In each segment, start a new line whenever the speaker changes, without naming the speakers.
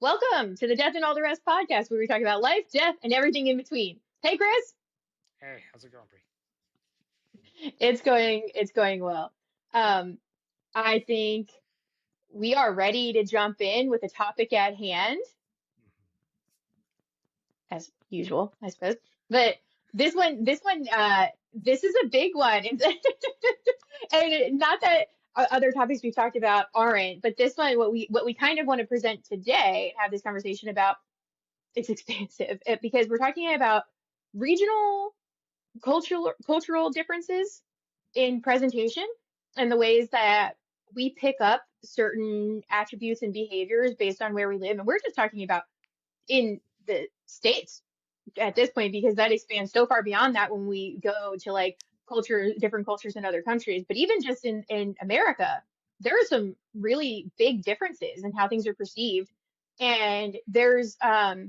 Welcome to the Death and All the Rest podcast, where we talk about life, death, and everything in between. Hey, Chris,
Hey, how's it going, Bree?
it's going well. Um, I think we are ready to jump in with the topic at hand, as usual, I suppose. But this is a big one, and not that other topics we've talked about aren't, but this one, what we kind of want to present today, have this conversation about, it's expansive because we're talking about regional cultural differences in presentation and the ways that we pick up certain attributes and behaviors based on where we live. And we're just talking about in the States at
Right.
this point, because that expands so far beyond that when we go to like different cultures in other countries. But even just in America, there are some really big differences in how things are perceived. And there's a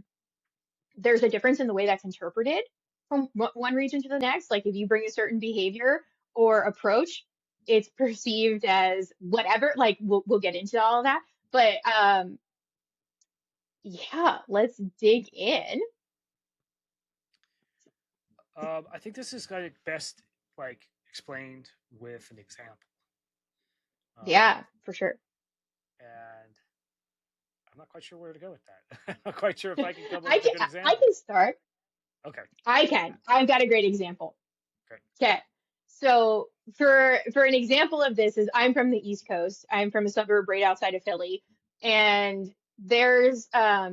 difference in the way that's interpreted from one region to the next. Like if you bring a certain behavior or approach, it's perceived as whatever. Like we'll get into all of that, but yeah, let's dig in.
I think this is like best like explained with an example. Um,
Yeah, for sure.
and I'm not quite sure where to go with that. I'm not quite sure if I can come up
I
with a
can
good
I
example.
can start.
Okay.
I can. I've got a great example.
Great.
Okay. So for an example of this is I'm from the East Coast. I'm from a suburb right outside of Philly, and there's a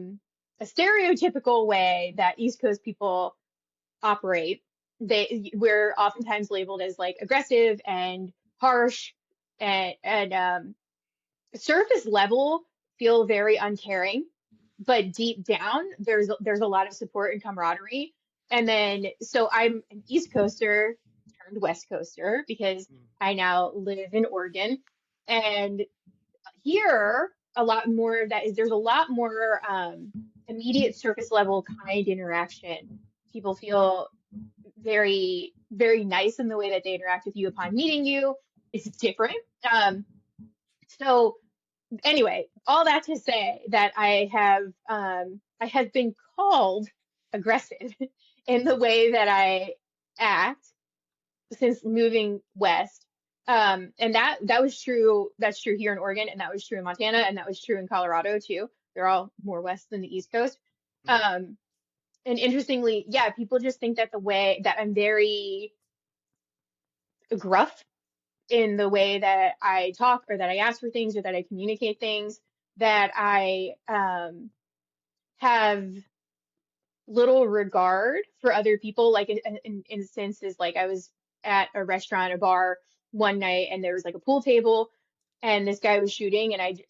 stereotypical way that East Coast people operate. We're oftentimes labeled as like aggressive and harsh and surface level feel very uncaring, but deep down there's a lot of support and camaraderie. And then so I'm an East Coaster turned West Coaster because
Mm.
I now live in Oregon, and here a lot more of that is there's a lot more immediate surface level kind interaction. People feel very nice in the way that they interact with you upon meeting you. It's different. Um, so anyway, all that to say that I have been called aggressive in the way that I act since moving west. And that was true. That's true here in Oregon, and that was true in Montana, and that was true in Colorado too. They're all more west than the East Coast.
Mm.
Um, and interestingly, yeah, people just think that the way that I'm very gruff in the way that I talk or that I ask for things or that I communicate things, that I have little regard for other people. Like in instances, like I was at a restaurant, a bar one night, and there was like a pool table, and this guy was shooting, and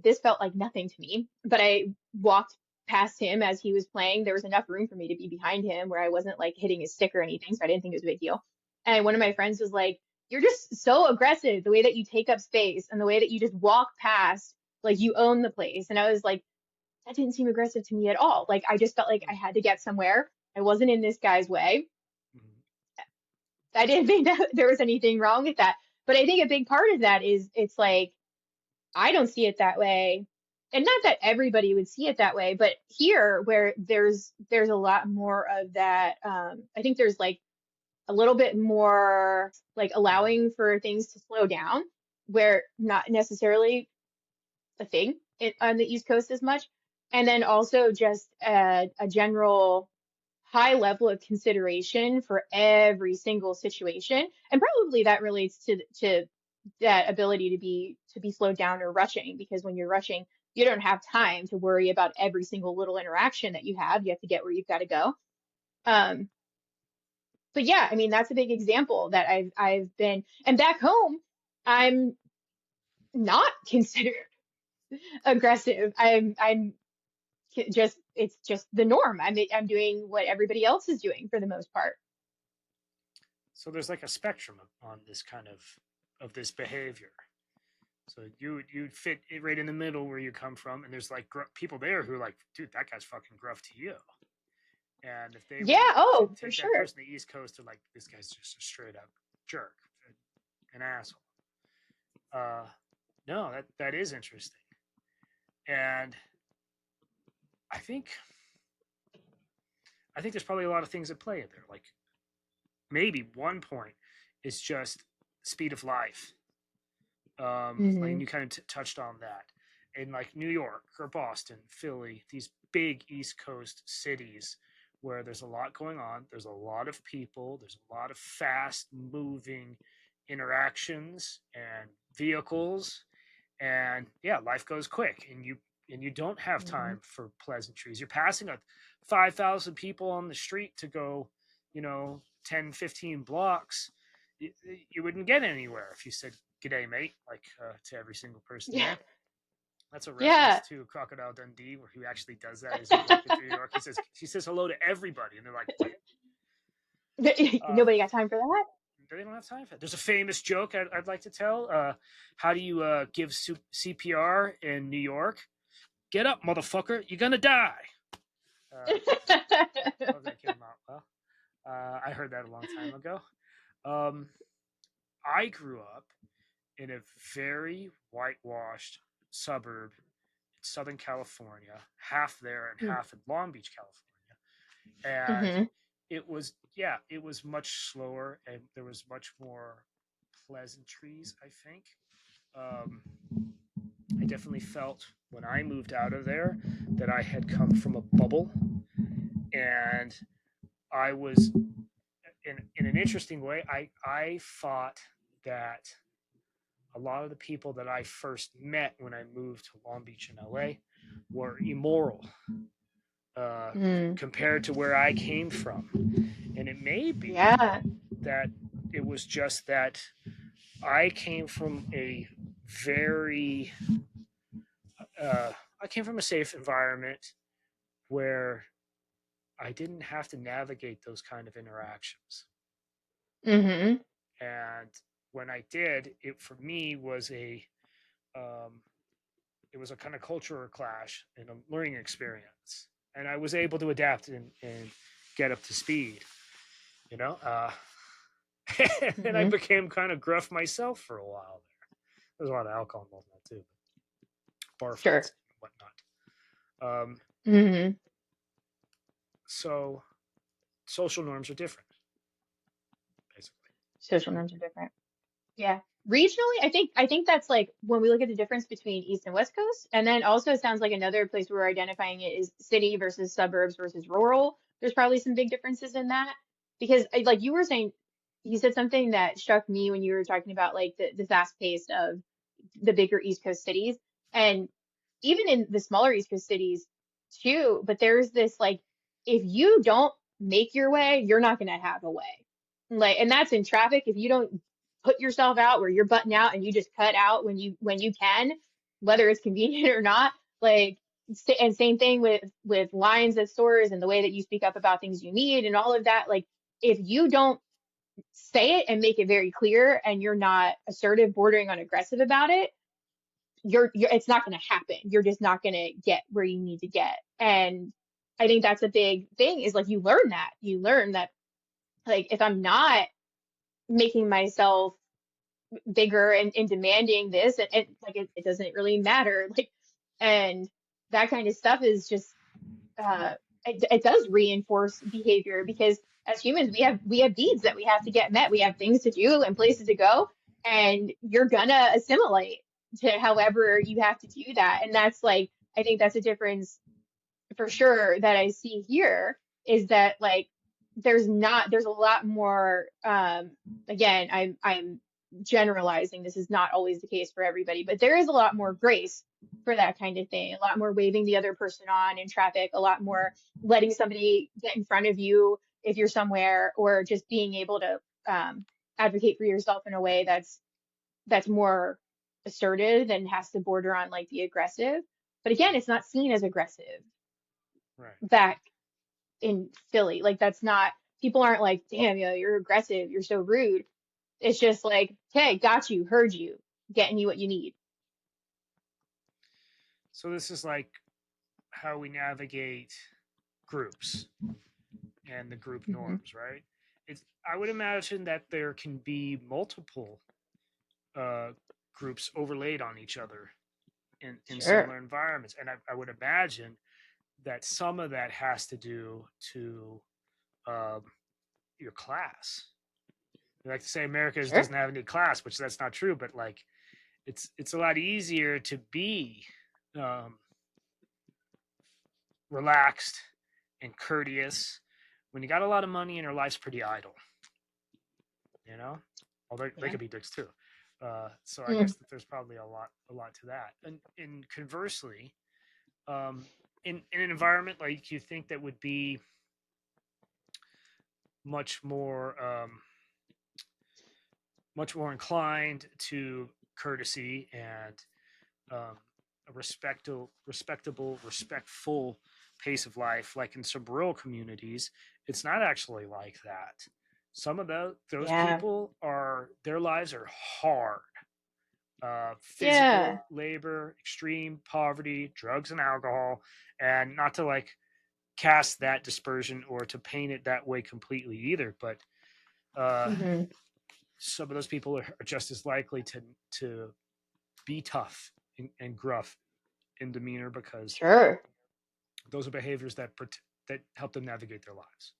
this felt like nothing to me. But I walked past him as he was playing. There was enough room for me to be behind him where I wasn't like hitting his stick or anything, so I didn't think it was a big deal. And one of my friends was like, "You're just so aggressive, the way that you take up space and the way that you just walk past, like you own the place." And I was like, that didn't seem aggressive to me at all. Like I just felt like I
Mm.
had to get somewhere. I wasn't in this guy's way.
Mm.
I didn't think that there was anything wrong with that. But I think a big part of that is it's like I don't see it that way. And not that everybody would see it that way, but here where there's a lot more of that, I think there's like a little bit more like allowing for things to slow down, where not necessarily a thing on the East Coast as much. And then also just a general high level of consideration for every single situation. And probably that relates to that ability to be slowed down or rushing, because when you're rushing, you don't have time to worry about every single little interaction that you have. You have to get where you've got to go. Um, but yeah, I mean that's a big example that I've been, and back home, I'm not considered aggressive. I'm just it's just the norm. I'm doing what everybody else is doing for the most part.
So there's like a spectrum on this kind of this behavior. So you fit it right in the middle where you come from, and there's like people there who are like, dude, that guy's fucking gruff to you. And if they were
Yeah,
to
oh, for
take that
sure.
person to the East Coast, they're like, this guy's just a straight up jerk, an asshole. Uh, no, that is interesting. And I think I think there's probably a lot of things at play in there. Like maybe one point is just speed of life. And
Hmm.
you kind of touched on that. In like New York or Boston, Philly, these big East Coast cities where there's a lot going on, there's a lot of people, there's a lot of fast moving interactions and vehicles, and yeah, life goes quick, and you don't have
Hmm.
time for pleasantries. You're passing a 5,000 people on the street to go, 10, 15 blocks. You wouldn't get anywhere if you said "G'day, mate," like to every single person
Yeah.
there. That's a reference
Yeah.
to Crocodile Dundee, where he actually does that as he's walking through New York. He says hello to everybody, and they're like, "What?" Uh,
Nobody got time for that.
they don't have time for it. There's a famous joke I'd like to tell. How do you give CPR in New York? Get up, motherfucker! You're gonna die. Uh, Hope that came out well. I heard that a long time ago. Um, I grew up in a very whitewashed suburb in Southern California, half there and half in Long Beach, California. And
Mm-hmm.
it was much slower and there was much more pleasantries, I think. Um, I definitely felt when I moved out of there that I had come from a bubble, and I was in an interesting way. I thought that a lot of the people that I first met when I moved to Long Beach in LA were immoral uh,
Mm.
compared to where I came from. And it may be
Yeah.
that it was just that I came from a very, uh, I came from a safe environment where I didn't have to navigate those kind of interactions.
Mm-hmm.
And when I did, it for me was um, it was a kind of cultural clash and a learning experience, and I was able to adapt and get up to speed. You know, and I
Mm-hmm.
became kind of gruff myself for a while there. There's a lot of alcohol involved in that too, bar
Sure.
fights and whatnot.
Mm-hmm.
So social norms are different, basically.
Social norms are different. Yeah. Regionally, I think that's like when we look at the difference between East and West Coast, and then also it sounds like another place where we're identifying it is city versus suburbs versus rural. There's probably some big differences in that because like you were saying, you said something that struck me when you were talking about like the fast pace of the bigger East Coast cities and even in the smaller East Coast cities too. But there's this like, if you don't make your way, you're not going to have a way. Like, and that's in traffic. If you don't put yourself out where you're butting out and you just cut out when you can, whether it's convenient or not, like, and same thing with lines at stores and the way that you speak up about things you need and all of that. Like, if you don't say it and make it very clear and you're not assertive, bordering on aggressive about it, you're it's not going to happen. You're just not going to get where you need to get. And I think that's a big thing is like you learn that like if I'm not making myself bigger and demanding this and like it doesn't really matter like and that kind of stuff is just it does reinforce behavior because as humans we have needs that we have to get met. We have things to do and places to go, and you're gonna assimilate to however you have to do that. And that's like I think that's a difference for sure that I see here is that like there's a lot more again I'm generalizing, this is not always the case for everybody, but there is a lot more grace for that kind of thing, a lot more waving the other person on in traffic, a lot more letting somebody get in front of you if you're somewhere, or just being able to advocate for yourself in a way that's more assertive and has to border on like the aggressive. But again, it's not seen as aggressive
Right.
back in Philly. Like that's not people aren't like, damn, yo, you're aggressive, you're so rude. It's just like, okay, got you, heard you, getting you what you need.
So this is like how we navigate groups and the group
Hmm.
norms, right? I would imagine that there can be multiple uh, groups overlaid on each other in
Sure.
similar environments, and I would imagine that some of that has to do to um, your class. They like to say America
Sure.
doesn't have any class, which that's not true. But like, it's a lot easier to be um, relaxed and courteous when you got a lot of money and your life's pretty idle. You know, although they
Yeah.
could be dicks too. So I guess
Mm.
that there's probably a lot to that. And conversely, um, in an environment like you think that would be much more much more inclined to courtesy and a respectful pace of life, like in some rural communities, it's not actually like that. Some of those
Yeah.
people are their lives are hard.
Yeah.
Physical labor, extreme poverty, drugs and alcohol, and not to like cast that dispersion or to paint it that way completely either, but uh,
Hmm.
some of those people are just as likely to be tough and gruff in demeanor because
Sure.
those are behaviors that help them navigate their lives.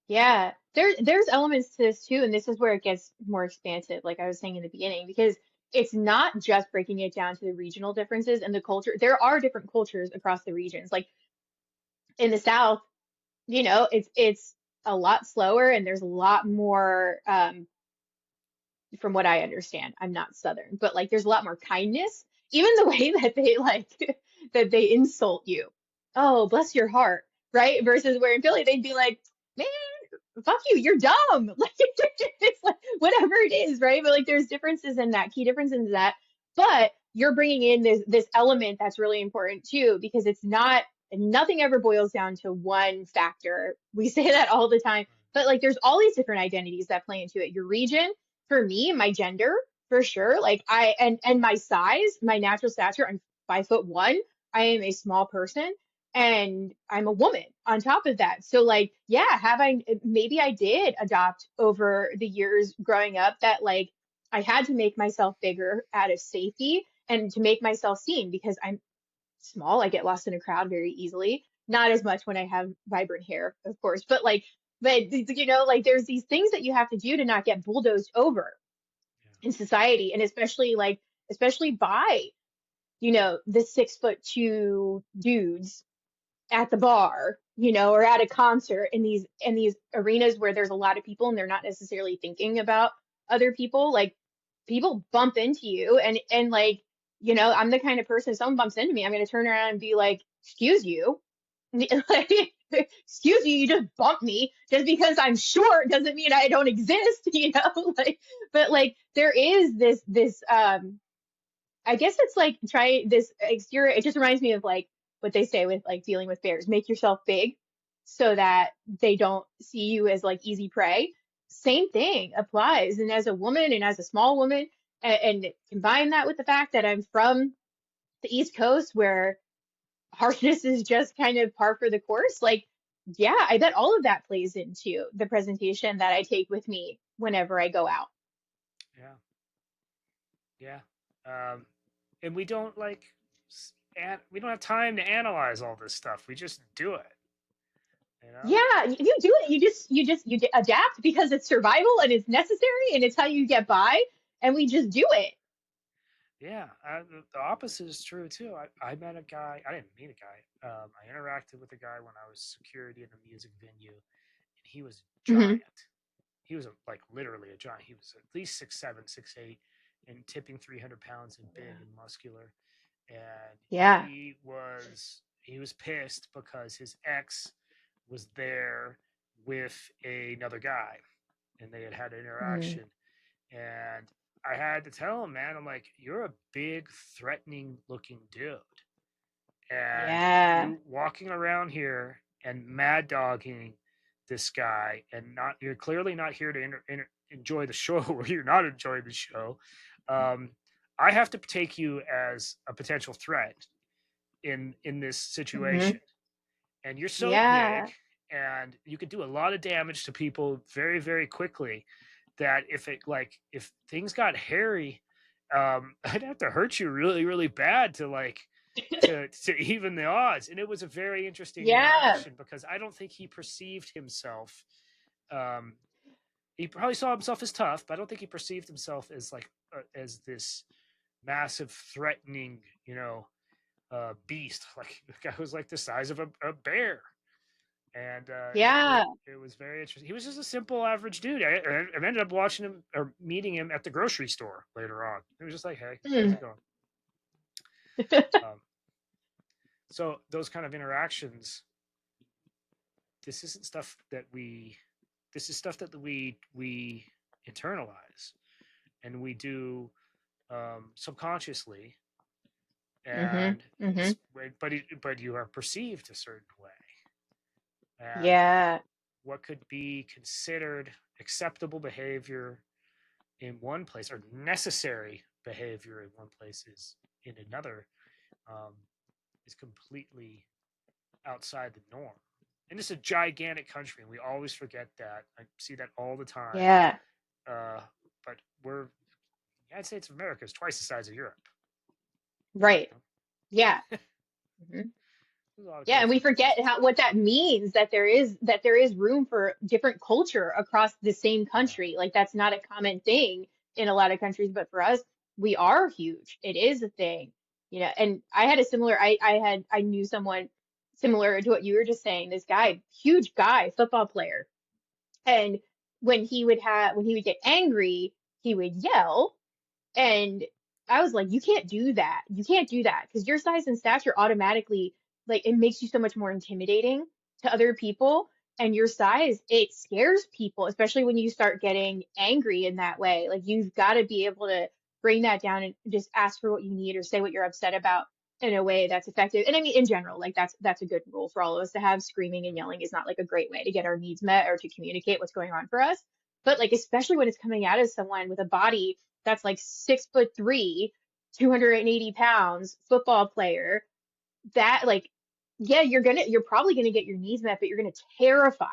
Yeah. There's elements to this too, and this is where it gets more expansive, like I was saying in the beginning, because it's not just breaking it down to the regional differences and the culture. There are different cultures across the regions. Like in the South, it's a lot slower and there's a lot more from what I understand. I'm not Southern, but like there's a lot more kindness. Even the way that they like that they insult you. Oh, bless your heart, right? Versus where in Philly they'd be like, man, fuck you, you're dumb. Like it's like whatever it is, right? But like there's differences in that, key differences in that. But you're bringing in this element that's really important too, because it's not nothing ever boils down to one factor. We say that all the time, but like there's all these different identities that play into it. Your region, for me, my gender, for sure. Like and my size, my natural stature. I'm 5'1". I am a small person and I'm a woman on top of that. So like, yeah, maybe I did adopt over the years growing up that like I had to make myself bigger out of safety and to make myself seen because I'm small. I get lost in a crowd very easily. Not as much when I have vibrant hair, of course, but like there's these things that you have to do to not get bulldozed over in society, and especially by the 6'2" dudes at the bar, or at a concert in these arenas where there's a lot of people and they're not necessarily thinking about other people. Like people bump into you and like, I'm the kind of person if someone bumps into me, I'm gonna turn around and be like, excuse you. Like, excuse you, you just bumped me. Just because I'm short doesn't mean I don't exist, like, but like there is this I guess it's like try this exterior. It just reminds me of like what they say with like dealing with bears. Make yourself big so that they don't see you as like easy prey. Same thing applies. And as a woman and as a small woman, and combine that with the fact that I'm from the East Coast where harshness is just kind of par for the course. Like, yeah, I bet all of that plays into the presentation that I take with me whenever I go out.
Yeah, yeah. Um, and we don't like, we don't have time to analyze all this stuff. We just do it. You know?
Yeah, you do it. You adapt because it's survival and it's necessary and it's how you get by. And we just do it.
Yeah, the opposite is true too. I met a guy. I didn't meet a guy. I interacted with a guy when I was security in a music venue, and he was
Hmm.
giant. He was like literally a giant. He was at least 6'7", 6'8", and tipping 300 pounds and big and muscular. And
Yeah.
he was pissed because his ex was there with another guy, and they had an
Mm.
interaction. And I had to tell him, man, I'm like, you're a big, threatening looking dude. And
Yeah.
you walking around here and mad dogging this guy, and you're clearly not here to enjoy the show, or you're not enjoying the show. Um, I have to take you as a potential threat in this situation.
Hmm.
And you're so big,
Yeah.
and you could do a lot of damage to people very, very quickly, that if things got hairy, I'd have to hurt you really, really bad to like to even the odds. And it was a very interesting
Yeah.
interaction because I don't think he perceived himself. Um, he probably saw himself as tough, but I don't think he perceived himself as like as this massive, threatening, beast. Like the guy was like the size of a bear, and
Yeah.
it was very interesting. He was just a simple, average dude. I ended up watching him or meeting him at the grocery store later on. It was just like, hey, how's
Mm.
it going? Um, so those kind of interactions, this isn't stuff that we. This is stuff that we internalize and we do subconsciously,
Mhm.
and
Mhm.
but you are perceived a certain way, and
Yeah.
what could be considered acceptable behavior in one place or necessary behavior in one place is in another, um, is completely outside the norm. And it's a gigantic country, and we always forget that. I see that all the time.
Yeah.
Uh, but we're United States of America is twice the size of Europe.
Right.
You know?
Yeah. Mhm.
There's a lot of
Yeah, and we
cultural
forget
differences.
how what that means, that there is room for different culture across the same
Yeah.
country. Like that's not a common thing in a lot of countries, but for us, we are huge. It is a thing. And I had a similar I knew someone similar to what you were just saying. This guy, huge guy, football player. And when he would get angry, he would yell. And I was like, you can't do that. You can't do that because your size and stature automatically, like, it makes you so much more intimidating to other people. And your size, it scares people, especially when you start getting angry in that way. Like, you've got to be able to bring that down and just ask for what you need or say what you're upset about in a way that's effective. And I mean, in general, like, that's a good rule for all of us to have. Screaming and yelling is not like a great way to get our needs met or to communicate what's going on for us. But like, especially when it's coming out of someone with a body that's like 6'3", 280 pounds, football player, that like, yeah, you're probably gonna get your needs met, but you're gonna terrify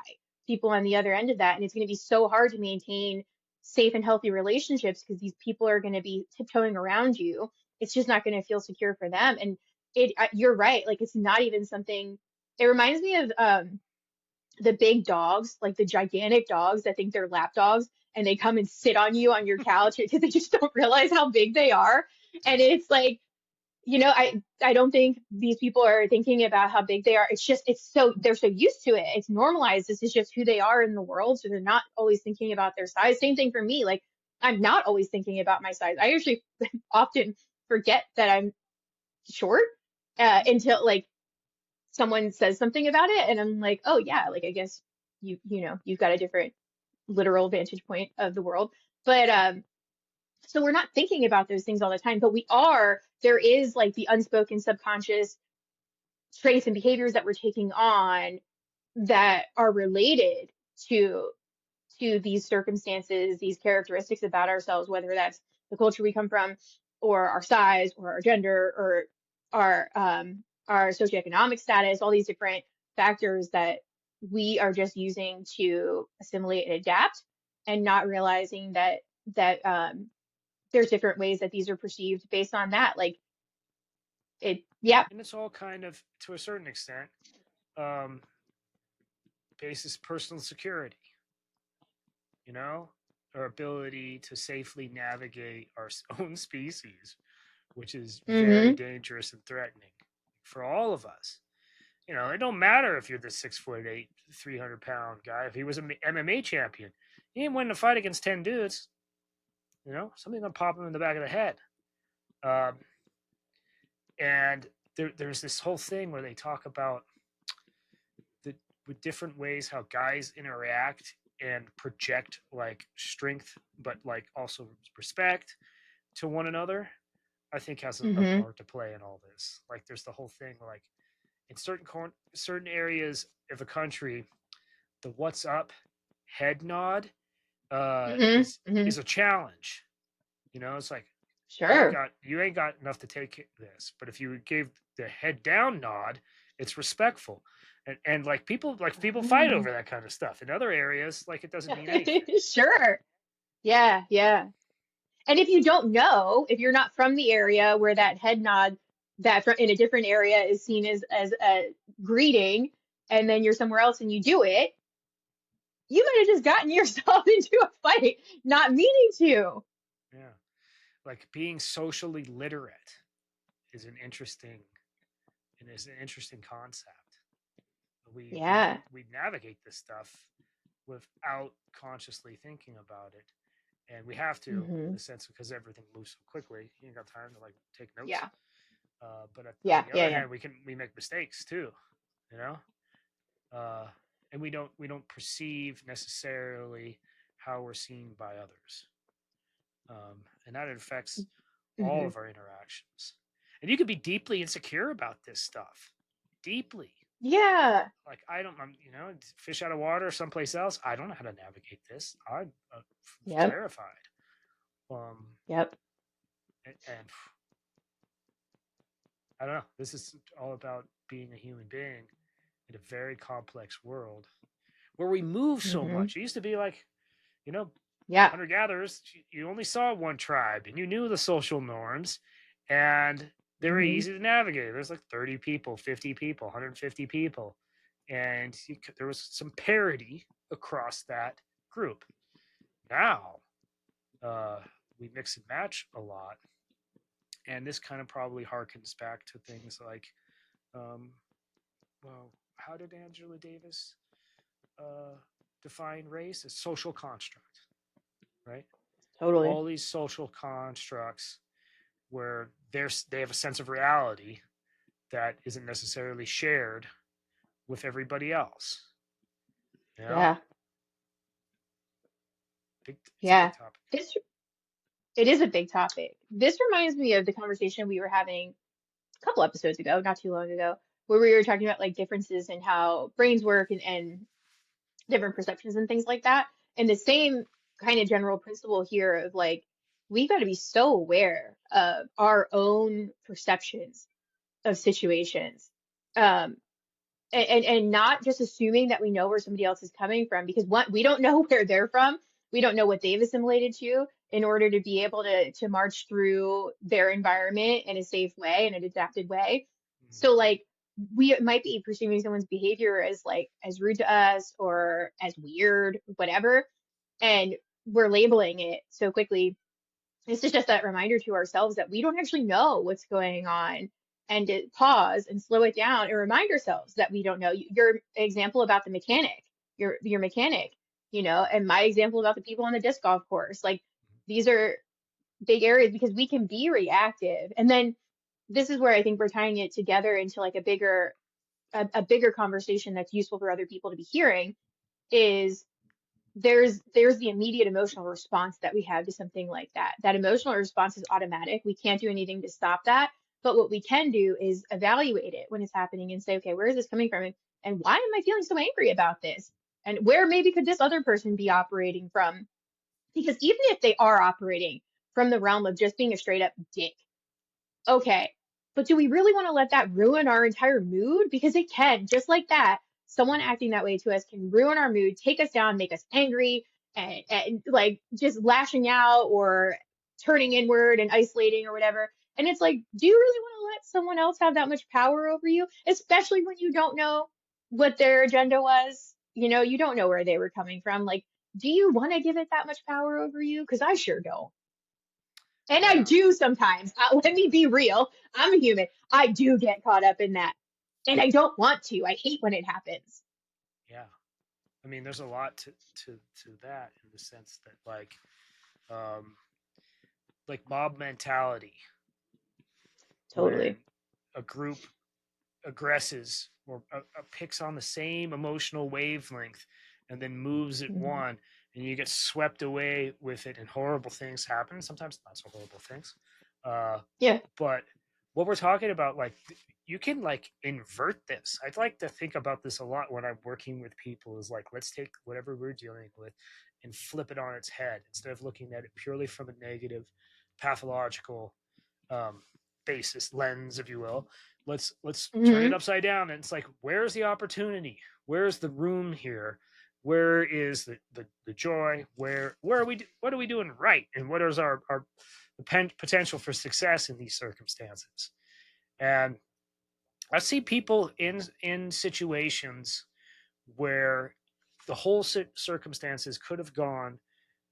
people on the other end of that. And it's gonna be so hard to maintain safe and healthy relationships because these people are gonna be tiptoeing around you. It's just not gonna feel secure for them. And you're right, like it's not even something. It reminds me of the big dogs, like the gigantic dogs that think they're lap dogs, and they come and sit on you on your couch because they just don't realize how big they are. And it's like, I don't think these people are thinking about how big they are. It's just they're so used to it. It's normalized. This is just who they are in the world. So they're not always thinking about their size. Same thing for me. Like I'm not always thinking about my size. I actually often forget that I'm short until like someone says something about it and I'm like, oh yeah, like I guess you've got a different literal vantage point of the world. But so we're not thinking about those things all the time, but there is like the unspoken subconscious traits and behaviors that we're taking on that are related to these circumstances, these characteristics about ourselves, whether that's the culture we come from, or our size, or our gender, or our socioeconomic status, all these different factors that we are just using to assimilate and adapt, and not realizing that there's different ways that these are perceived based on that. Like yeah.
And it's all kind of, to a certain extent, um, basis personal security. You know, our ability to safely navigate our own species, which is very
Mm-hmm.
dangerous and threatening for all of us. It don't matter if you're the 6'8", 300-pound guy. If he was an MMA champion, he ain't winning a fight against 10 dudes. Something gonna pop him in the back of the head. Um, and there's this whole thing where they talk about the with different ways how guys interact and project like strength, but like also respect to one another. I think has a
Mm-hmm.
part to play in all this. Like, there's the whole thing like in certain areas of a country, the "what's up" head nod
Mm-hmm. Mm-hmm.
is a challenge. It's like
Sure.
you ain't got enough to take this, but if you gave the head down nod, it's respectful. And like people fight
Oh.
over that kind of stuff. In other areas, like, it doesn't mean anything.
Sure. Yeah, yeah. And if you don't know, if you're not from the area where that head nod that in a different area is seen as a greeting, and then you're somewhere else and you do it, you might have just gotten yourself into a fight, not meaning to.
Yeah. Like being socially literate is an interesting concept.
Yeah.
We navigate this stuff without consciously thinking about it, and we have to in
Hmm.
a sense because everything moves so quickly. You ain't got time to like take notes.
Yeah.
But on
Yeah.
the
Yeah.
other
Yeah.
hand, we make mistakes too, you know, uh, and we don't perceive necessarily how we're seen by others, and that affects all
Hmm.
of our interactions. And you can be deeply insecure about this stuff, deeply.
Yeah.
Like I'm you know, fish out of water someplace else. I don't know how to navigate this. I'm
Yep.
terrified. Um,
Yep.
and I don't know. This is all about being a human being in a very complex world where we move so
Hmm.
much. It used to be like, you know,
Yeah.
hunter gatherers, you only saw one tribe and you knew the social norms and they were
Hmm.
easy to navigate. There's like 30 people, 50 people, 150 people. And there was some parity across that group. Now, uh, we mix and match a lot. And this kind of probably harkens back to things like, um, well, how did Angela Davis uh, define race? As social construct, right?
Totally.
All these social constructs where they have a sense of reality that isn't necessarily shared with everybody else. You know,
Yeah.
it's a big
Yeah.
topic.
This it is a big topic. This reminds me of the conversation we were having a couple episodes ago, not too long ago, where we were talking about like differences in how brains work and different perceptions and things like that. And the same kind of general principle here of like, we've got to be so aware of our own perceptions of situations. Um, and not just assuming that we know where somebody else is coming from because one, we don't know where they're from. We don't know what they've assimilated to in order to be able to march through their environment in a safe way, in an adapted way.
Mm.
So like we might be perceiving someone's behavior as like as rude to us or as weird, whatever, and we're labeling it so quickly. This is just that reminder to ourselves that we don't actually know what's going on and to pause and slow it down and remind ourselves that we don't know. Your example about the mechanic, your mechanic, and my example about the people on the disc golf course, like these are big areas because we can be reactive. And then this is where I think we're tying it together into like a bigger conversation that's useful for other people to be hearing is there's the immediate emotional response that we have to something like that. That emotional response is automatic. We can't do anything to stop that. But what we can do is evaluate it when it's happening and say, okay, where is this coming from? And why am I feeling so angry about this? And where maybe could this other person be operating from? Because even if they are operating from the realm of just being a straight up dick, okay, but do we really want to let that ruin our entire mood? Because it can, just like that. Someone acting that way to us can ruin our mood, take us down, make us angry, and like just lashing out or turning inward and isolating or whatever. And it's like, do you really want to let someone else have that much power over you? Especially when you don't know what their agenda was. You don't know where they were coming from. Like, do you want to give it that much power over you? Because I sure don't. And I
Yeah,
do sometimes. Let me be real. I'm a human. I do get caught up in that. And I don't want to. I hate when it happens.
yeah. I mean, there's a lot to that in the sense that um, like mob mentality when
Totally.
a group aggresses or picks on the same emotional wavelength and then moves at
Hmm.
one and you get swept away with it and horrible things happen, sometimes not so horrible things, uh,
Yeah.
but what we're talking about, like, you can like invert this. I'd like to think about this a lot when I'm working with people is like, let's take whatever we're dealing with and flip it on its head instead of looking at it purely from a negative pathological um, basis lens, if you will. Let's turn it
Hmm.
upside down, and it's like, where's the opportunity? Where's the room here? Where is the joy? Where are we? What are we doing right? And what is our potential for success in these circumstances? And I see people in situations where the whole circumstances could have gone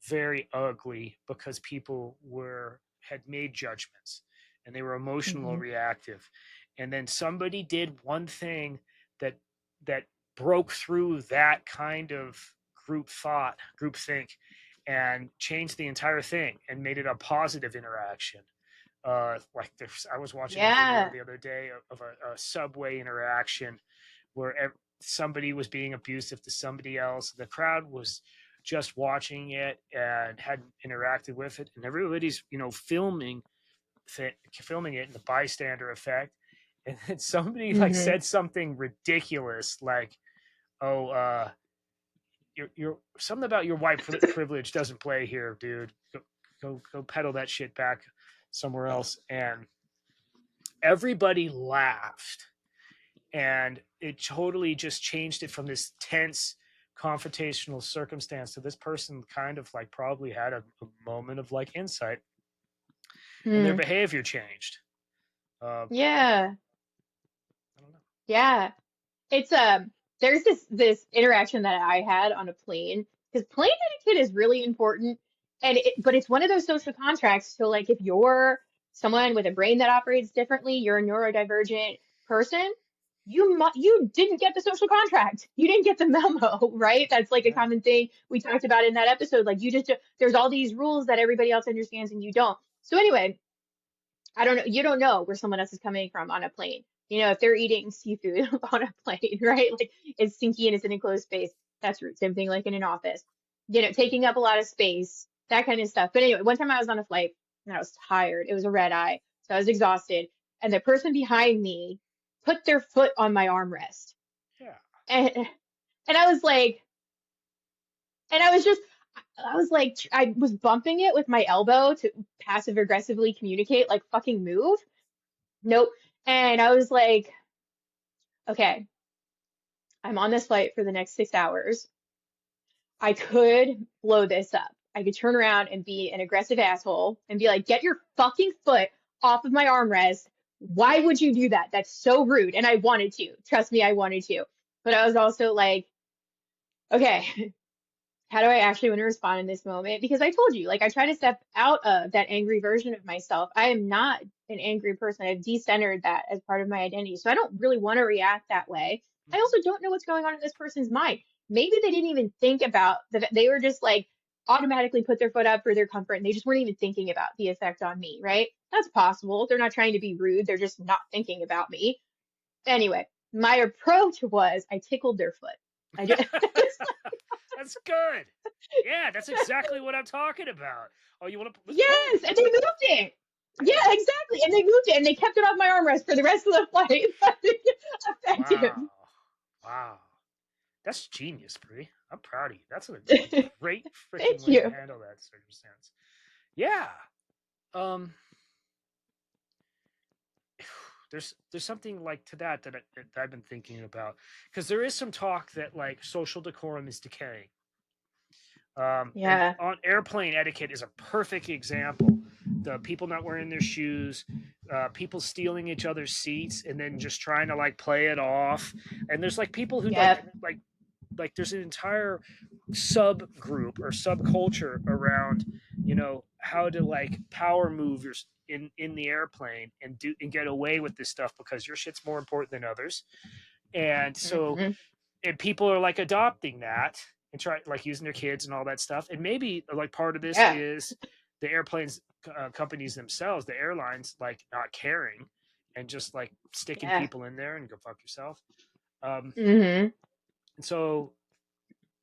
very ugly because people were had made judgments and they were emotional
Hmm.
reactive, and then somebody did one thing that that broke through that kind of group think, and changed the entire thing and made it a positive interaction. Like I was watching a video
Yeah.
the other day of a subway interaction where somebody was being abusive to somebody else. The crowd was just watching it and hadn't interacted with it, and everybody's filming it in the bystander effect. And then somebody like
Hmm.
said something ridiculous like, "Oh, you're something about your white privilege doesn't play here, dude. Go peddle that shit back somewhere else." And everybody laughed, and it totally just changed it from this tense confrontational circumstance to this person kind of like probably had a moment of like insight, and their
Hmm.
behavior changed.
Yeah.
I don't know.
Yeah. It's there's this interaction that I had on a plane, because plane etiquette is really important, and but it's one of those social contracts. So like if you're someone with a brain that operates differently, you're a neurodivergent person, you didn't get the social contract. You didn't get the memo, right? That's like a
Yeah.
common thing we talked about in that episode. Like you just there's all these rules that everybody else understands and you don't. So anyway, I don't know. You don't know where someone else is coming from on a plane. You know, if they're eating seafood on a plane, right? Like it's stinky and it's an enclosed space. That's rude. Same thing like in an office. You know, taking up a lot of space, that kind of stuff. But anyway, one time I was on a flight and I was tired. It was a red eye. So I was exhausted. And the person behind me put their foot on my armrest.
Yeah.
And I was like, and I was just I was like, I was bumping it with my elbow to passive aggressively communicate, like fucking move. Nope. And I was like, okay, I'm on this flight for the next 6 hours. I could blow this up. I could turn around and be an aggressive asshole and be like, get your fucking foot off of my armrest. Why would you do that? That's so rude. And I wanted to. Trust me, I wanted to. But I was also like, okay, how do I actually want to respond in this moment? Because I told you, like, I try to step out of that angry version of myself. I am not an angry person. I've decentered that as part of my identity. So I don't really want to react that way. I
Mm-hmm.
also don't know what's going on in this person's mind. Maybe they didn't even think about that. They were just like automatically put their foot up for their comfort and they just weren't even thinking about the effect on me, right? That's possible. They're not trying to be rude. They're just not thinking about me. Anyway, my approach was I tickled their foot. I just,
That's good. Yeah, that's exactly what I'm talking about. Oh, you want to? Let's play.
yes, and they moved it. Yeah, exactly. And they moved it and they kept it off my armrest for the rest of the flight. Effective.
Wow. Wow. That's genius, Brie. I'm proud of you. That's a great freaking
Thank
way to
you.
handle that circumstance. Yeah. Um. There's something like to that I've been thinking about, because there is some talk that like social decorum is decaying. And
Yeah.
on airplane etiquette is a perfect example. The people not wearing their shoes, people stealing each other's seats, and then just trying to like play it off. And there's like people who
Yep.
like there's an entire subgroup or subculture around how to like power move your in the airplane and do and get away with this stuff because your shit's more important than others. And so
Hmm.
and people are like adopting that and try like using their kids and all that stuff. And maybe like part of this
Yeah.
is the airplanes companies themselves, the airlines, like not caring and just like sticking
Yeah.
people in there and go fuck yourself. Um,
Hmm.
and so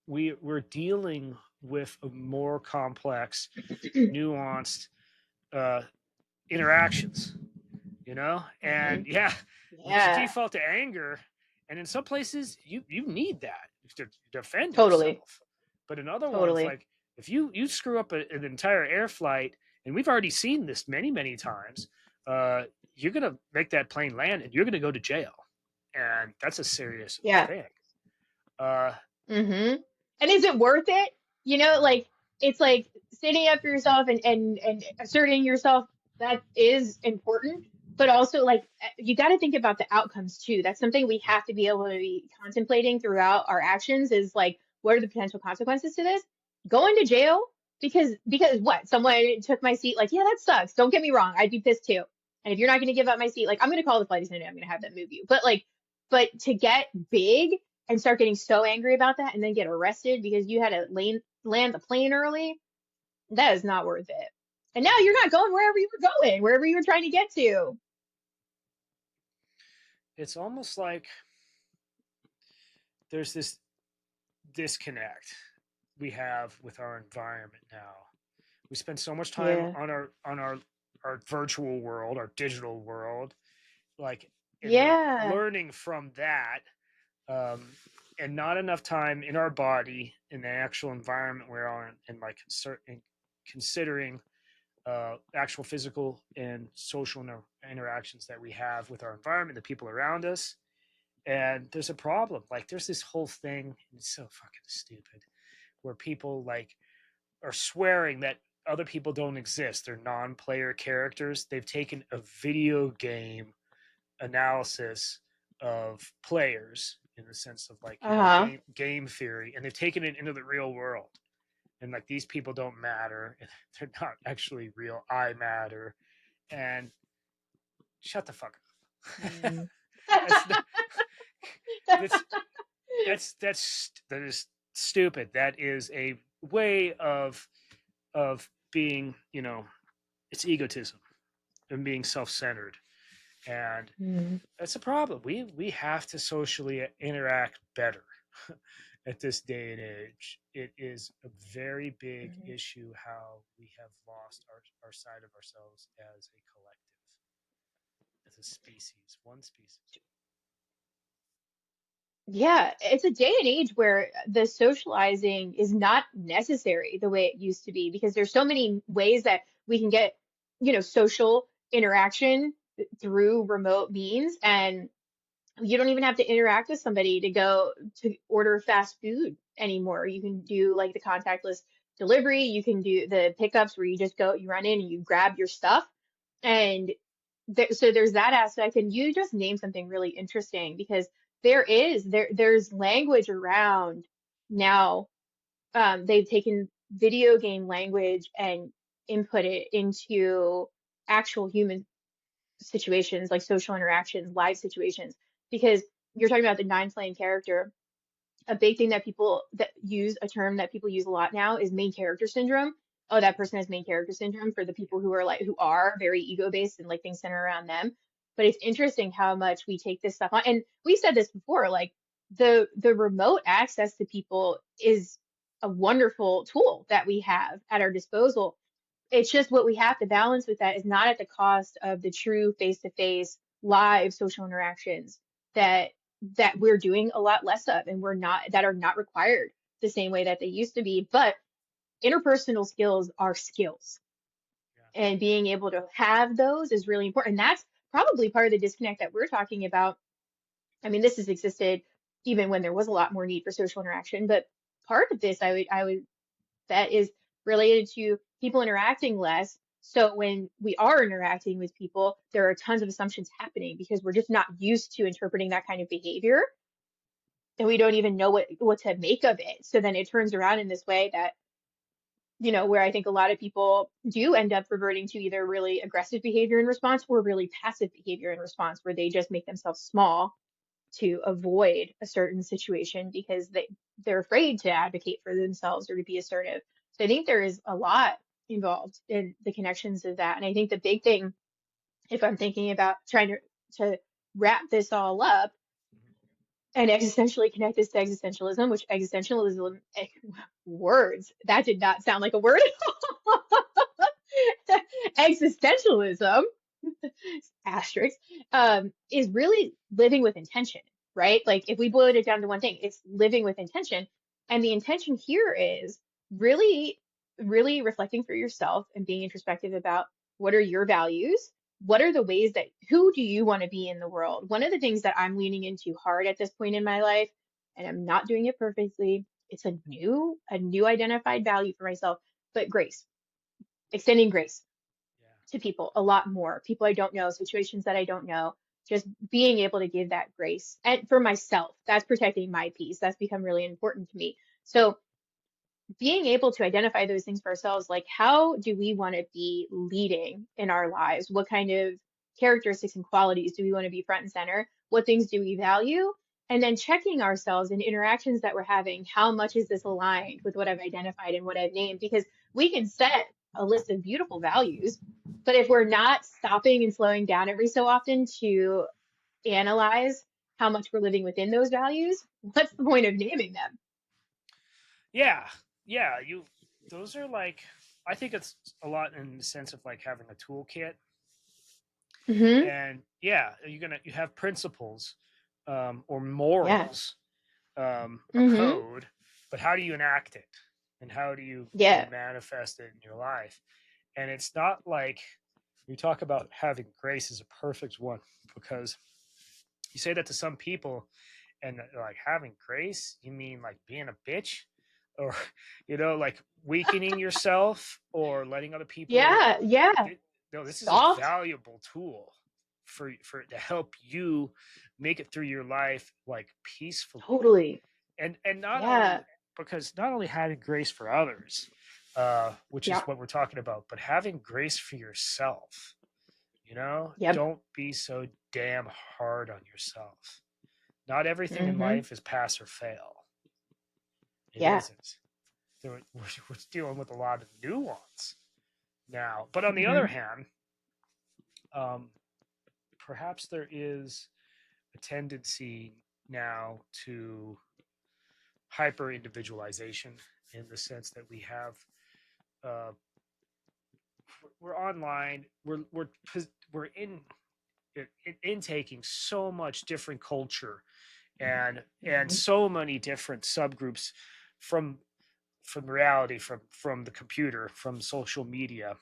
we're dealing with a more complex, nuanced uh, interactions,
Hmm.
and yeah, you
Yeah.
default to anger, and in some places you need that to defend
Totally.
yourself, but in other ones,
Totally.
like if you screw up an entire air flight, and we've already seen this many times, uh, you're gonna make that plane land, and you're gonna go to jail, and that's a serious
Yeah.
thing. Uh,
Hmm. And is it worth it? You know, like it's like standing up for yourself and asserting yourself, that is important. but also like you got to think about the outcomes too. That's something we have to be able to be contemplating throughout our actions is like, what are the potential consequences to this? Going to jail because what? Someone took my seat. Like, yeah, that sucks. Don't get me wrong. I'd be pissed too. And if you're not going to give up my seat, like I'm going to call the flight attendant. I'm going to have them move you. But like, but to get big and start getting so angry about that and then get arrested because you had to land the plane early, that is not worth it. And now you're not going wherever you were going, wherever you were trying to get to.
It's almost like there's this disconnect we have with our environment now. We spend so much time
Yeah.
on our virtual world, our digital world, like, and we're
Yeah.
learning from that, um, and not enough time in our body in the actual environment we're on, and like considering actual physical and social interactions that we have with our environment, the people around us. And there's a problem. Like, there's this whole thing, it's so fucking stupid, where people like are swearing that other people don't exist. They're non-player characters. They've taken a video game analysis of players in the sense of like,
Uh-huh.
game theory, and they've taken it into the real world. And like, these people don't matter. They're not actually real. I matter. And shut the fuck up.
Mm.
that's that's that is stupid. That is a way of being, it's egotism and being self-centered, and
Mm.
that's a problem. We have to socially interact better at this day and age. It is a very big
Mhm.
issue how we have lost our side of ourselves as a collective, as a species, one species.
Yeah, it's a day and age where the socializing is not necessary the way it used to be because there's so many ways that we can get, social interaction through remote means. And you don't even have to interact with somebody to go to order fast food anymore. You can do like the contactless delivery. You can do the pickups where you just go, you run in and you grab your stuff. And so there's that aspect. And you just named something really interesting because there's language around now. They've taken video game language and input it into actual human situations like social interactions, live situations, because you're talking about the nine playing character. A big thing that people that use a term that people use a lot now is main character syndrome. Oh, that person has main character syndrome for the people who are very ego based and like things center around them. But it's interesting how much we take this stuff on. And we said this before, like the remote access to people is a wonderful tool that we have at our disposal. It's just what we have to balance with that is not at the cost of the true face-to-face live social interactions that we're doing a lot less of and we're not that are not required the same way that they used to be. But interpersonal skills are skills,
Yeah.
and being able to have those is really important. And that's probably part of the disconnect that we're talking about. I mean, this has existed even when there was a lot more need for social interaction, but part of this I would that is related to people interacting less. So when we are interacting with people, there are tons of assumptions happening because we're just not used to interpreting that kind of behavior, and we don't even know what to make of it. So then it turns around in this way that, where I think a lot of people do end up reverting to either really aggressive behavior in response or really passive behavior in response, where they just make themselves small to avoid a certain situation because they're afraid to advocate for themselves or to be assertive. So I think there is a lot involved in the connections of that. And I think the big thing, if I'm thinking about trying to wrap this all up and existentially connect this to existentialism, which existentialism words, that did not sound like a word at all. Existentialism asterisk, is really living with intention, right? Like if we boiled it down to one thing, it's living with intention. And the intention here is really, really reflecting for yourself and being introspective about what are your values? What are the ways that who do you want to be in the world? One of the things that I'm leaning into hard at this point in my life, and I'm not doing it perfectly, it's a new identified value for myself, but grace, extending grace. to people a lot more, people I don't know, situations that I don't know, just being able to give that grace. And for myself, that's protecting my peace. That's become really important to me. So being able to identify those things for ourselves, like how do we want to be leading in our lives? What kind of characteristics and qualities do we want to be front and center? What things do we value? And then checking ourselves in interactions that we're having, how much is this aligned with what I've identified and what I've named? Because we can set a list of beautiful values, but if we're not stopping and slowing down every so often to analyze how much we're living within those values, what's the point of naming them?
Yeah, yeah. Those are like, I think it's a lot in the sense of like having a toolkit.
Hmm.
And yeah, you have principles, or
Yeah.
morals, or
Hmm.
code, but how do you enact it, and how do you
Yeah.
manifest it in your life? And it's not like we talk about having grace is a perfect one, because you say that to some people and they're like, having grace, you mean like being a bitch, or like weakening yourself or letting other people.
Yeah. Yeah.
No, this is a
Soft.
valuable tool for to help you make it through your life like peacefully.
Totally.
And not
Yeah.
only, because not only having grace for others, which
Yeah.
is what we're talking about, but having grace for yourself.
Yep.
Don't be so damn hard on yourself. Not everything in
Hmm.
life is pass or fail. It
Yeah.
isn't. We're dealing with a lot of nuance now. But on the other
Hmm.
hand, um, perhaps there is a tendency now to hyper individualization, in the sense that uh, we're online, we're intaking so much different culture, and
Hmm.
so many different subgroups from reality, from the computer, from social media.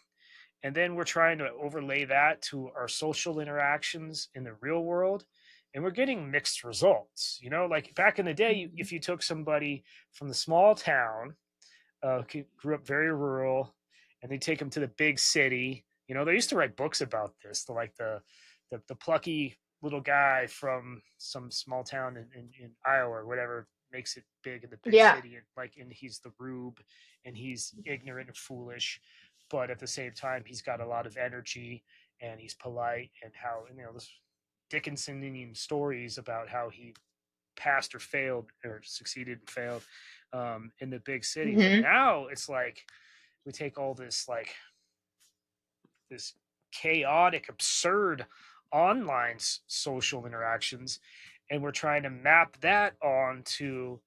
And then we're trying to overlay that to our social interactions in the real world, and we're getting mixed results. Like back in the day,
Hmm.
if you took somebody from the small town, grew up very rural, and they take them to the big city. They used to write books about this. The plucky little guy from some small town in Iowa or whatever makes it big in the big
Yeah.
city, and he's the rube, and he's ignorant and foolish, but at the same time he's got a lot of energy, and he's polite, and how this Dickinsonian stories about how he passed or failed, or succeeded and failed, in the big city. But
Hmm.
now it's like we take all this, like, this chaotic, absurd online social interactions, and we're trying to map that onto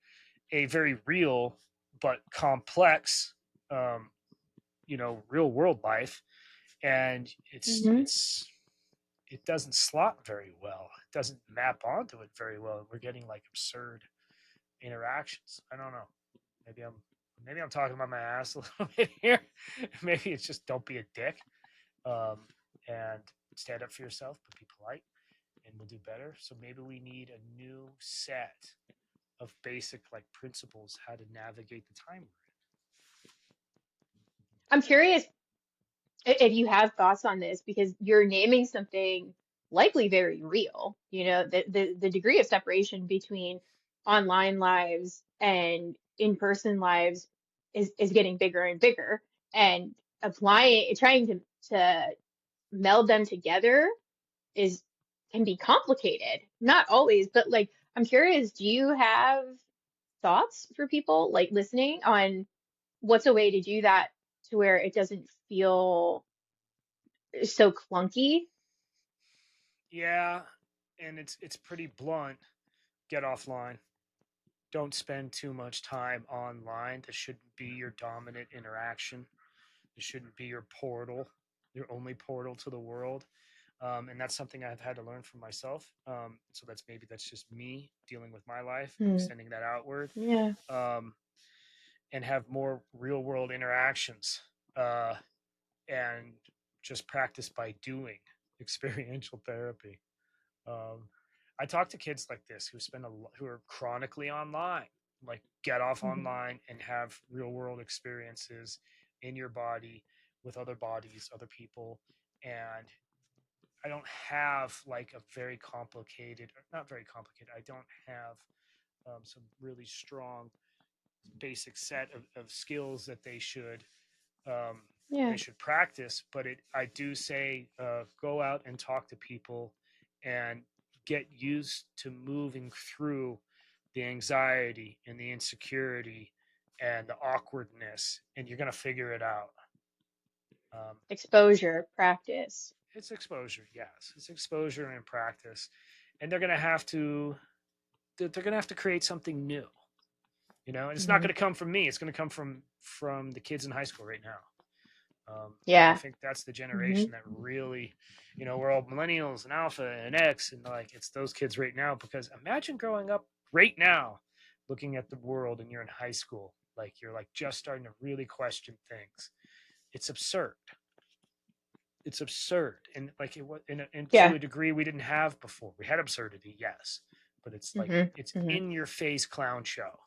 a very real but complex, um, real world life, and
Hmm.
it doesn't slot very well. It doesn't map onto it very well. We're getting like absurd interactions. I don't know. Maybe I'm maybe I'm talking about my ass a little bit here. Maybe it's just don't be a dick, um, and stand up for yourself, but be polite, and we'll do better. So maybe we need a new set of basic like principles how to navigate the time
I'm curious if you have thoughts on this because you're naming something likely very real. The degree of separation between online lives and in-person lives is getting bigger and bigger. And trying to meld them together is can be complicated. Not always, but like I'm curious, do you have thoughts for people like listening on what's a way to do that to where it doesn't feel so clunky?
Yeah, and it's pretty blunt. Get offline. Don't spend too much time online. This shouldn't be your dominant interaction. This shouldn't be your portal, your only portal to the world. And that's something I've had to learn for myself. So that's just me dealing with my life and
Hmm.
extending that outward,
Yeah.
um, and have more real world interactions, uh, and just practice by doing experiential therapy. Um, I talk to kids like this who are chronically online. Like, get off
Hmm.
online and have real world experiences in your body with other bodies, other people, and I don't have like a very complicated, not very complicated. I don't have some really strong basic set of skills that um,
Yeah.
they should practice. But I do say go out and talk to people and get used to moving through the anxiety and the insecurity and the awkwardness, and you're gonna figure it out. Um,
Exposure, practice.
it's exposure, yes, it's exposure and practice, and they're gonna have to create something new, and it's not
Hmm.
going to come from me. It's going to come from the kids in high school right now. I
Yeah.
think that's the
Hmm.
generation that really, we're all millennials and alpha and X, and like it's those kids right now. Because imagine growing up right now, looking at the world, and you're in high school, like you're like just starting to really question things. It's absurd. It's absurd, and like it was, and to
Yeah.
a degree we didn't have before. We had absurdity, yes, but it's like
Hmm.
it's
Hmm.
in your face clown show.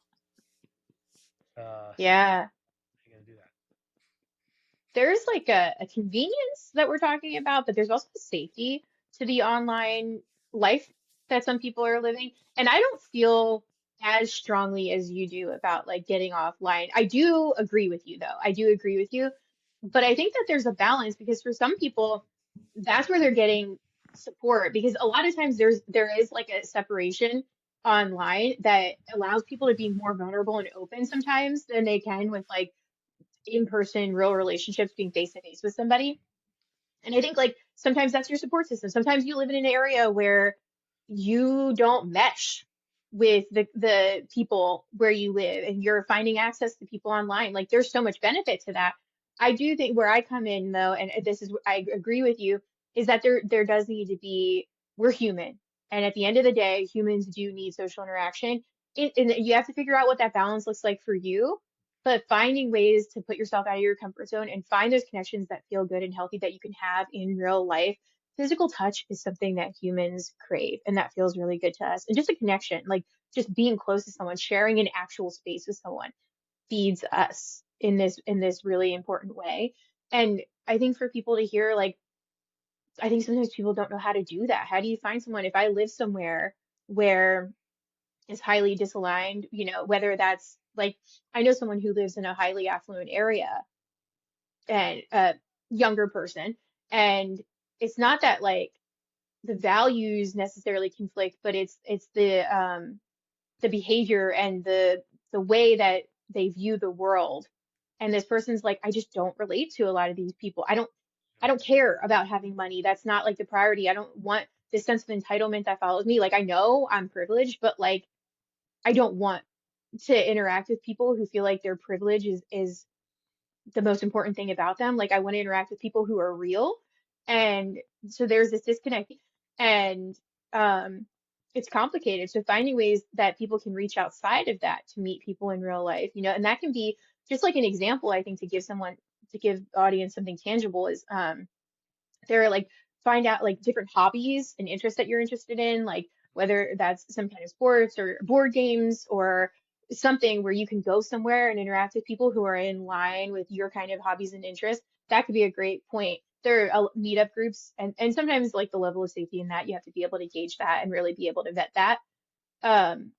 Uh,
Yeah.
you gotta do that.
There's like a convenience that we're talking about, but there's also a safety to the online life that some people are living. And I don't feel as strongly as you do about like getting offline. I do agree with you though. I do agree with you. But I think that there's a balance because for some people, that's where they're getting support because a lot of times there is like a separation online that allows people to be more vulnerable and open sometimes than they can with like in-person real relationships being face to face with somebody. And I think like sometimes that's your support system. Sometimes you live in an area where you don't mesh with the people where you live and you're finding access to people online. Like there's so much benefit to that. I do think where I come in though, and this is I agree with you, is that there does need to be we're human. And at the end of the day, humans do need social interaction. And you have to figure out what that balance looks like for you, but finding ways to put yourself out of your comfort zone and find those connections that feel good and healthy that you can have in real life. Physical touch is something that humans crave and that feels really good to us. And just a connection, like just being close to someone, sharing an actual space with someone feeds us in this really important way. And I think for people to hear like I think sometimes people don't know how to do that. How do you find someone if I live somewhere where is highly disaligned, whether that's like I know someone who lives in a highly affluent area and a younger person, and it's not that like the values necessarily conflict, but it's the behavior and the way that they view the world. And this person's like, I just don't relate to a lot of these people. I don't care about having money. That's not like the priority. I don't want this sense of entitlement that follows me. Like I know I'm privileged, but like I don't want to interact with people who feel like their privilege is the most important thing about them. Like I want to interact with people who are real. And so there's this disconnect and um it's complicated. So finding ways that people can reach outside of that to meet people in real life, and that can be just like an example, I think, to give audience something tangible is there are like find out like different hobbies and interests that you're interested in, like whether that's some kind of sports or board games or something where you can go somewhere and interact with people who are in line with your kind of hobbies and interests. That could be a great point. There are meetup groups, and sometimes like the level of safety in that you have to be able to gauge that and really be able to vet that. Um,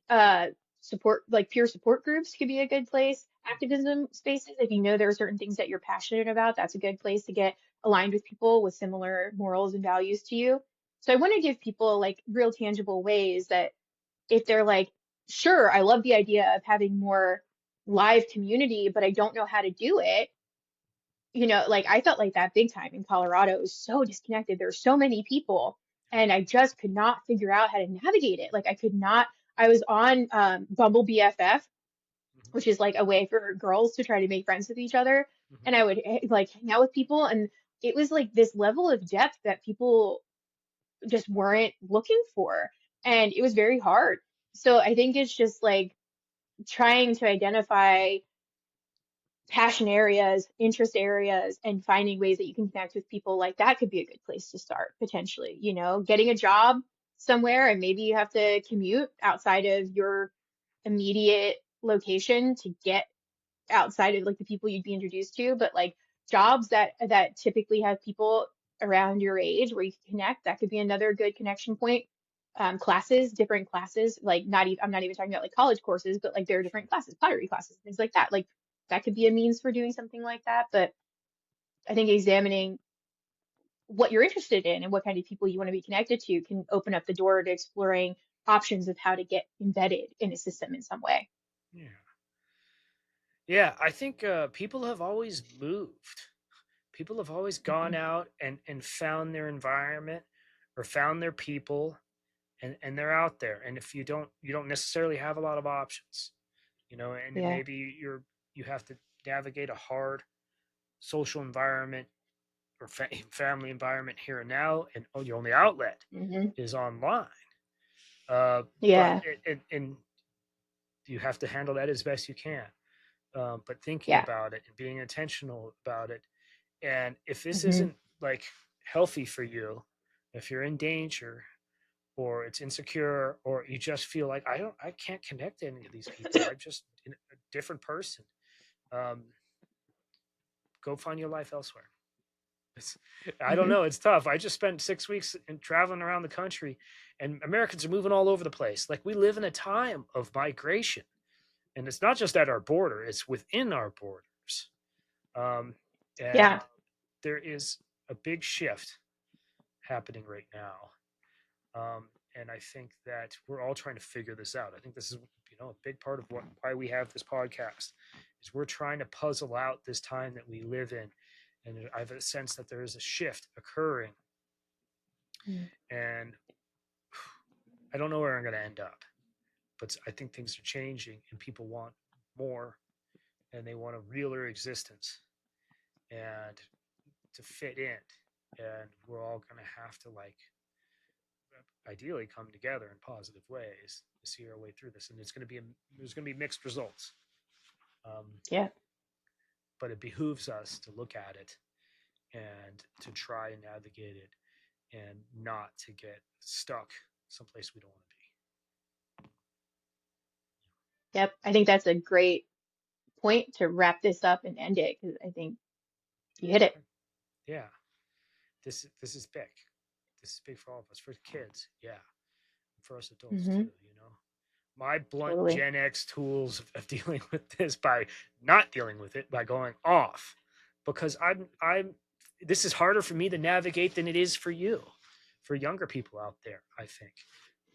uh support like peer support groups could be a good place. Activism spaces, if you know there are certain things that you're passionate about, that's a good place to get aligned with people with similar morals and values to you. So I want to give people like real tangible ways that if they're like, sure, I love the idea of having more live community, but I don't know how to do it. Like I felt like that big time in Colorado. It was so disconnected. There were so many people, and I just could not figure out how to navigate it. Like I could not. I was on Bumble BFF,
Mm-hmm.
which is like a way for girls to try to make friends with each other,
Mm-hmm.
and I would like hang out with people, and it was like this level of depth that people just weren't looking for, and it was very hard. So I think it's just like trying to identify passion areas, interest areas, and finding ways that you can connect with people like that could be a good place to start potentially. Getting a job somewhere and maybe you have to commute outside of your immediate location to get outside of like the people you'd be introduced to, but like jobs that typically have people around your age where you can connect. That could be another good connection point. Classes, different classes, like not even I'm not even talking about like college courses, but like there are
Sure.
different classes, pottery classes, things like that. Like that could be a means for doing something like that. But I think examining what you're interested in and what kind of people you want to be connected to can open up the door to exploring options of how to get embedded in a system in some way.
Yeah. Yeah, I think people have always moved. People have always gone
Hmm.
out and found their environment or found their people, and they're out there. And if you don't necessarily have a lot of options, you know, and
Yeah.
maybe you have to navigate a hard social environment or family environment here and now, and your only outlet
Hmm.
is online. But
Yeah.
and you have to handle that as best you can. But thinking
Yeah.
about it and being intentional about it, and if this
Hmm.
isn't like healthy for you, if you're in danger or it's insecure or you just feel like I can't connect to any of these people, I'm just a different person, um, go find your life elsewhere. It's, I don't
Hmm.
know. It's tough. I just spent 6 weeks in traveling around the country, and Americans are moving all over the place. Like we live in a time of migration, and it's not just at our border; it's within our borders. Um,
Yeah.
and there is a big shift happening right now. And I think that we're all trying to figure this out. I think this is, a big part of why we have this podcast is we're trying to puzzle out this time that we live in. And I have a sense that there is a shift occurring,
Mm.
and I don't know where I'm going to end up, but I think things are changing and people want more and they want a realer existence and to fit in. And we're all going to have to ideally come together in positive ways to see our way through this. And there's going to be mixed results. Um,
Yeah.
but it behooves us to look at it and to try and navigate it and not to get stuck someplace we don't want to
Yep. I think that's a great point to wrap this up and end it because I think you hit it.
be. Yeah, this is big. This is big for all of us, for kids, yeah, for us adults too.
Hmm.
My blunt
Totally.
Gen X tools of dealing with this by not dealing with it by going off, because I'm this is harder for me to navigate than it is for you, for younger people out there. I think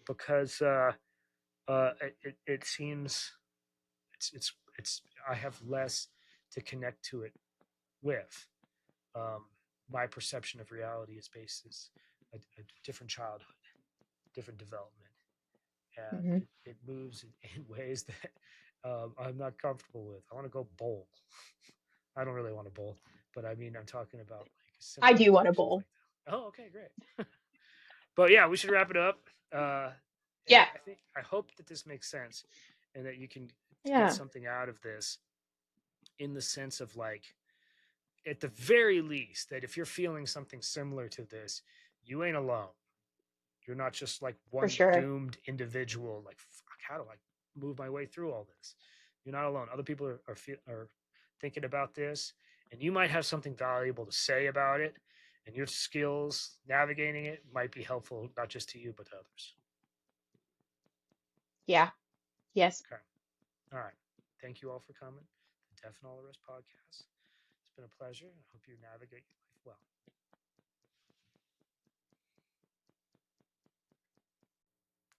because it seems it's I have less to connect to it with. Um, my perception of reality is based as a different childhood, different development, and
Hmm.
it moves in ways that I'm not comfortable with. I want to go bowl. I don't really want to bowl, but I mean, I'm talking about like
I
simple
do want a
interactions
bowl.
like that. Oh, okay, great. But yeah, we should wrap it up. Uh, and
Yeah.
I hope that this makes sense and that you can get
Yeah.
something out of this in the sense of like, at the very least, that if you're feeling something similar to this, you ain't alone. You're not just like
For
one
sure.
doomed individual. Like, fuck, how do I move my way through all this? You're not alone. Other people are thinking about this, and you might have something valuable to say about it. And your skills navigating it might be helpful not just to you but to others.
Yeah. Yes.
Okay. All right. Thank you all for coming. The Deaf and All the Rest podcast. It's been a pleasure. I hope you navigate your life well.